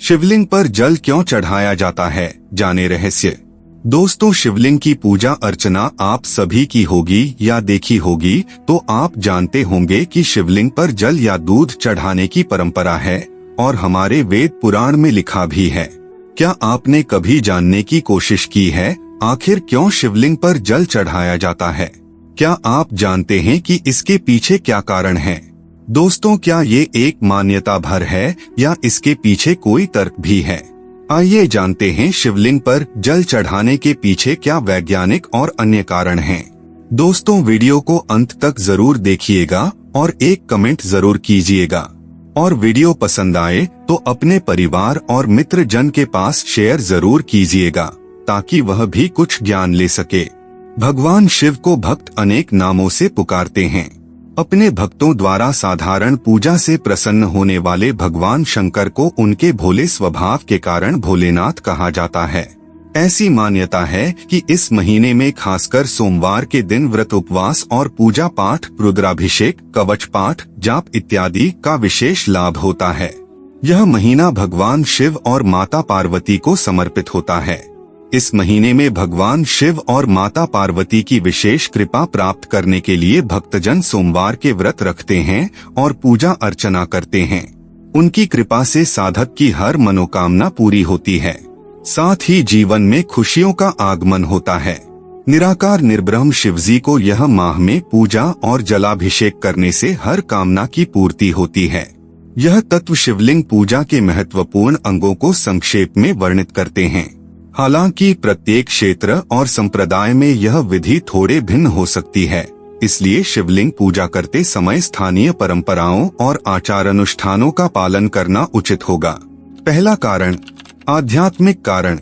शिवलिंग पर जल क्यों चढ़ाया जाता है, जाने रहस्य। दोस्तों, शिवलिंग की पूजा अर्चना आप सभी की होगी या देखी होगी, तो आप जानते होंगे कि शिवलिंग पर जल या दूध चढ़ाने की परंपरा है और हमारे वेद पुराण में लिखा भी है। क्या आपने कभी जानने की कोशिश की है आखिर क्यों शिवलिंग पर जल चढ़ाया जाता है? क्या आप जानते हैं कि इसके पीछे क्या कारण है? दोस्तों, क्या ये एक मान्यता भर है या इसके पीछे कोई तर्क भी है? आइए जानते हैं शिवलिंग पर जल चढ़ाने के पीछे क्या वैज्ञानिक और अन्य कारण हैं। दोस्तों, वीडियो को अंत तक जरूर देखिएगा और एक कमेंट जरूर कीजिएगा, और वीडियो पसंद आए तो अपने परिवार और मित्र जन के पास शेयर जरूर कीजिएगा ताकि वह भी कुछ ज्ञान ले सके। भगवान शिव को भक्त अनेक नामों से पुकारते हैं। अपने भक्तों द्वारा साधारण पूजा से प्रसन्न होने वाले भगवान शंकर को उनके भोले स्वभाव के कारण भोलेनाथ कहा जाता है। ऐसी मान्यता है कि इस महीने में खासकर सोमवार के दिन व्रत, उपवास और पूजा पाठ, रुद्राभिषेक, कवच पाठ, जाप इत्यादि का विशेष लाभ होता है। यह महीना भगवान शिव और माता पार्वती को समर्पित होता है। इस महीने में भगवान शिव और माता पार्वती की विशेष कृपा प्राप्त करने के लिए भक्तजन सोमवार के व्रत रखते हैं और पूजा अर्चना करते हैं। उनकी कृपा से साधक की हर मनोकामना पूरी होती है, साथ ही जीवन में खुशियों का आगमन होता है। निराकार निर्ब्रह्म शिवजी को यह माह में पूजा और जलाभिषेक करने से हर कामना की पूर्ति होती है। यह तत्व शिवलिंग पूजा के महत्वपूर्ण अंगों को संक्षेप में वर्णित करते हैं। हालांकि प्रत्येक क्षेत्र और संप्रदाय में यह विधि थोड़े भिन्न हो सकती है, इसलिए शिवलिंग पूजा करते समय स्थानीय परंपराओं और आचार अनुष्ठानों का पालन करना उचित होगा। पहला कारण, आध्यात्मिक कारण।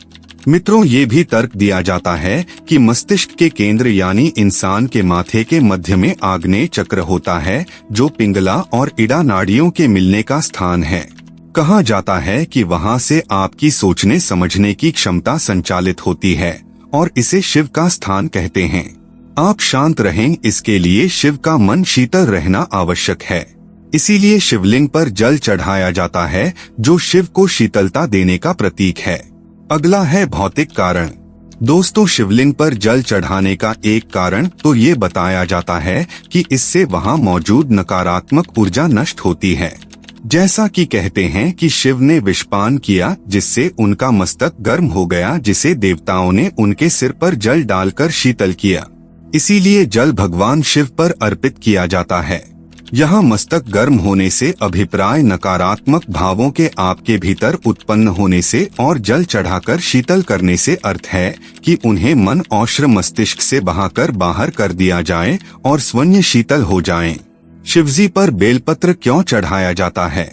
मित्रों, ये भी तर्क दिया जाता है कि मस्तिष्क के केंद्र यानी इंसान के माथे के मध्य में आग्नेय चक्र होता है, जो पिंगला और इड़ा नाड़ियों के मिलने का स्थान है। कहा जाता है कि वहां से आपकी सोचने समझने की क्षमता संचालित होती है और इसे शिव का स्थान कहते हैं। आप शांत रहें, इसके लिए शिव का मन शीतल रहना आवश्यक है। इसीलिए शिवलिंग पर जल चढ़ाया जाता है, जो शिव को शीतलता देने का प्रतीक है। अगला है भौतिक कारण। दोस्तों, शिवलिंग पर जल चढ़ाने का एक कारण तो ये बताया जाता है कि इससे वहां मौजूद नकारात्मक ऊर्जा नष्ट होती है। जैसा कि कहते हैं कि शिव ने विषपान किया जिससे उनका मस्तक गर्म हो गया, जिसे देवताओं ने उनके सिर पर जल डालकर शीतल किया। इसीलिए जल भगवान शिव पर अर्पित किया जाता है। यहाँ मस्तक गर्म होने से अभिप्राय नकारात्मक भावों के आपके भीतर उत्पन्न होने से और जल चढ़ाकर शीतल करने से अर्थ है कि उन्हें मन औश्र मस्तिष्क से बहाकर बाहर कर दिया जाए और स्वयं शीतल हो जाएं। शिवजी पर बेलपत्र क्यों चढ़ाया जाता है?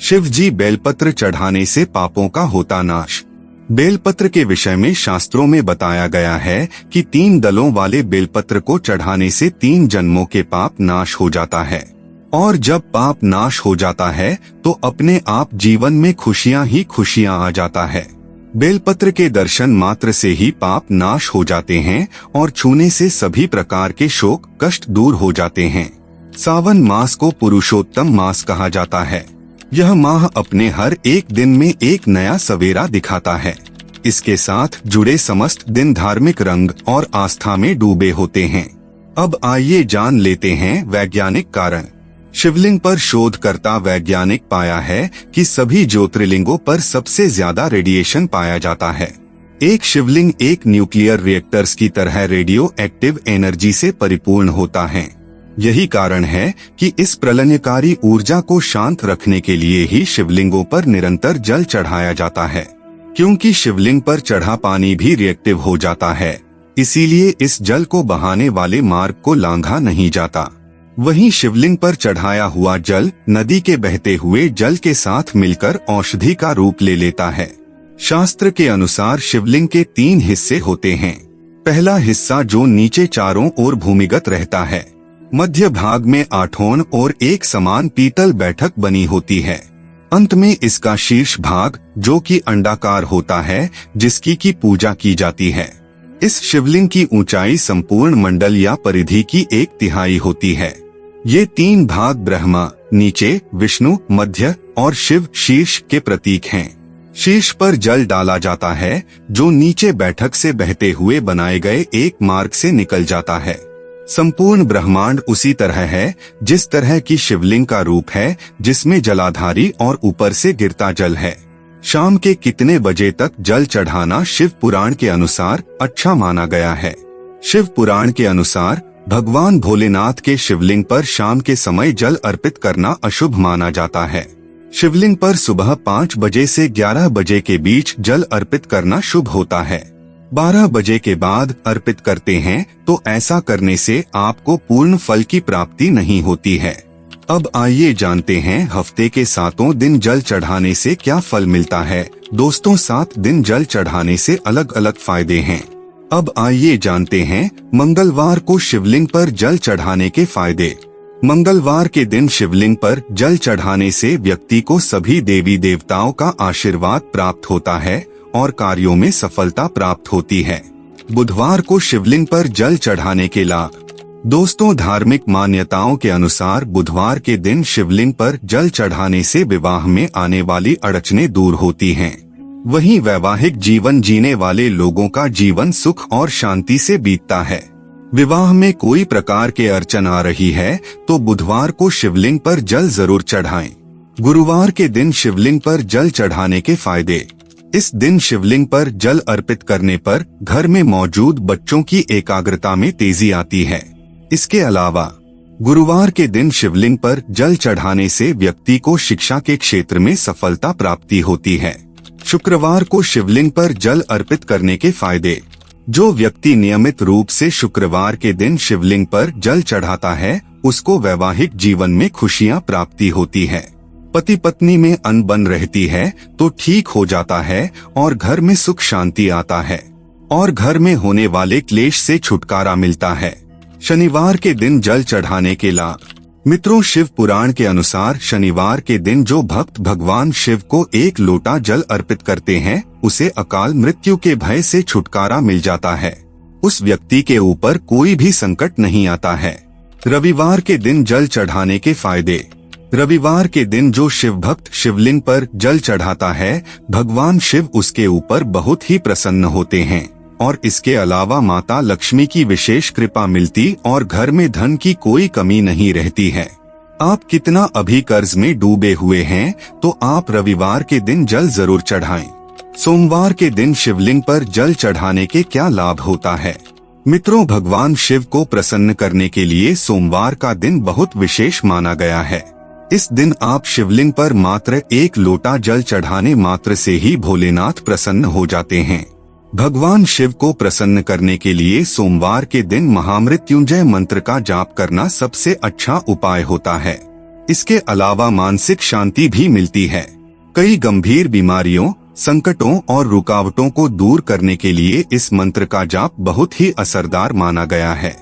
शिवजी बेलपत्र चढ़ाने से पापों का होता नाश। बेलपत्र के विषय में शास्त्रों में बताया गया है कि 3 दलों वाले बेलपत्र को चढ़ाने से 3 जन्मों के पाप नाश हो जाता है, और जब पाप नाश हो जाता है तो अपने आप जीवन में खुशियां ही खुशियां आ जाता है। बेलपत्र के दर्शन मात्र से ही पाप नाश हो जाते हैं और छूने से सभी प्रकार के शोक कष्ट दूर हो जाते हैं। सावन मास को पुरुषोत्तम मास कहा जाता है। यह माह अपने हर एक दिन में एक नया सवेरा दिखाता है। इसके साथ जुड़े समस्त दिन धार्मिक रंग और आस्था में डूबे होते हैं। अब आइए जान लेते हैं वैज्ञानिक कारण। शिवलिंग पर शोधकर्ता वैज्ञानिक पाया है कि सभी ज्योतिर्लिंगों पर सबसे ज्यादा रेडिएशन पाया जाता है। एक शिवलिंग एक न्यूक्लियर रिएक्टर्स की तरह रेडियो एक्टिव एनर्जी से परिपूर्ण होता है। यही कारण है कि इस प्रलयकारी ऊर्जा को शांत रखने के लिए ही शिवलिंगों पर निरंतर जल चढ़ाया जाता है। क्योंकि शिवलिंग पर चढ़ा पानी भी रिएक्टिव हो जाता है, इसीलिए इस जल को बहाने वाले मार्ग को लांघा नहीं जाता। वहीं शिवलिंग पर चढ़ाया हुआ जल नदी के बहते हुए जल के साथ मिलकर औषधि का रूप ले लेता है। शास्त्र के अनुसार शिवलिंग के 3 हिस्से होते हैं। पहला हिस्सा जो नीचे चारों ओर भूमिगत रहता है, मध्य भाग में आठोन और एक समान पीतल बैठक बनी होती है। अंत में इसका शीर्ष भाग जो कि अंडाकार होता है, जिसकी की पूजा की जाती है। इस शिवलिंग की ऊंचाई संपूर्ण मंडल या परिधि की 1/3 होती है। ये 3 भाग ब्रह्मा नीचे, विष्णु मध्य और शिव शीर्ष के प्रतीक हैं। शीर्ष पर जल डाला जाता है जो नीचे बैठक से बहते हुए बनाए गए एक मार्ग से निकल जाता है। संपूर्ण ब्रह्मांड उसी तरह है जिस तरह की शिवलिंग का रूप है, जिसमें जलाधारी और ऊपर से गिरता जल है। शाम के कितने बजे तक जल चढ़ाना शिव पुराण के अनुसार अच्छा माना गया है। शिव पुराण के अनुसार भगवान भोलेनाथ के शिवलिंग पर शाम के समय जल अर्पित करना अशुभ माना जाता है। शिवलिंग पर सुबह 5 बजे से 11 बजे के बीच जल अर्पित करना शुभ होता है। 12 बजे के बाद अर्पित करते हैं तो ऐसा करने से आपको पूर्ण फल की प्राप्ति नहीं होती है। अब आइए जानते हैं हफ्ते के 7 दिन जल चढ़ाने से क्या फल मिलता है। दोस्तों, 7 दिन जल चढ़ाने से अलग अलग फायदे हैं। अब आइए जानते हैं मंगलवार को शिवलिंग पर जल चढ़ाने के फायदे। मंगलवार के दिन शिवलिंग पर जल चढ़ाने से व्यक्ति को सभी देवी देवताओं का आशीर्वाद प्राप्त होता है और कार्यों में सफलता प्राप्त होती है। बुधवार को शिवलिंग पर जल चढ़ाने के लाभ। दोस्तों, धार्मिक मान्यताओं के अनुसार बुधवार के दिन शिवलिंग पर जल चढ़ाने से विवाह में आने वाली अड़चनें दूर होती हैं। वहीं वैवाहिक जीवन जीने वाले लोगों का जीवन सुख और शांति से बीतता है। विवाह में कोई प्रकार के अड़चन आ रही है तो बुधवार को शिवलिंग पर जल जरूर चढ़ाएं। गुरुवार के दिन शिवलिंग पर जल चढ़ाने के फायदे। इस दिन शिवलिंग पर जल अर्पित करने पर घर में मौजूद बच्चों की एकाग्रता में तेजी आती है। इसके अलावा गुरुवार के दिन शिवलिंग पर जल चढ़ाने से व्यक्ति को शिक्षा के क्षेत्र में सफलता प्राप्ति होती है। शुक्रवार को शिवलिंग पर जल अर्पित करने के फायदे। जो व्यक्ति नियमित रूप से शुक्रवार के दिन शिवलिंग पर जल चढ़ाता है उसको वैवाहिक जीवन में खुशियां प्राप्ति होती है। पति पत्नी में अनबन रहती है तो ठीक हो जाता है और घर में सुख शांति आता है और घर में होने वाले क्लेश से छुटकारा मिलता है। शनिवार के दिन जल चढ़ाने के लाभ। मित्रों, शिव पुराण के अनुसार शनिवार के दिन जो भक्त भगवान शिव को 1 लोटा जल अर्पित करते हैं उसे अकाल मृत्यु के भय से छुटकारा मिल जाता है। उस व्यक्ति के ऊपर कोई भी संकट नहीं आता है। रविवार के दिन जल चढ़ाने के फायदे। रविवार के दिन जो शिव भक्त शिवलिंग पर जल चढ़ाता है भगवान शिव उसके ऊपर बहुत ही प्रसन्न होते हैं और इसके अलावा माता लक्ष्मी की विशेष कृपा मिलती और घर में धन की कोई कमी नहीं रहती है। आप कितना अभी कर्ज में डूबे हुए हैं तो आप रविवार के दिन जल जरूर चढ़ाएं। सोमवार के दिन शिवलिंग पर जल चढ़ाने के क्या लाभ होता है। मित्रों, भगवान शिव को प्रसन्न करने के लिए सोमवार का दिन बहुत विशेष माना गया है। इस दिन आप शिवलिंग पर मात्र 1 लोटा जल चढ़ाने मात्र से ही भोलेनाथ प्रसन्न हो जाते हैं। भगवान शिव को प्रसन्न करने के लिए सोमवार के दिन महामृत्युंजय मंत्र का जाप करना सबसे अच्छा उपाय होता है। इसके अलावा मानसिक शांति भी मिलती है। कई गंभीर बीमारियों, संकटों और रुकावटों को दूर करने के लिए इस मंत्र का जाप बहुत ही असरदार माना गया है।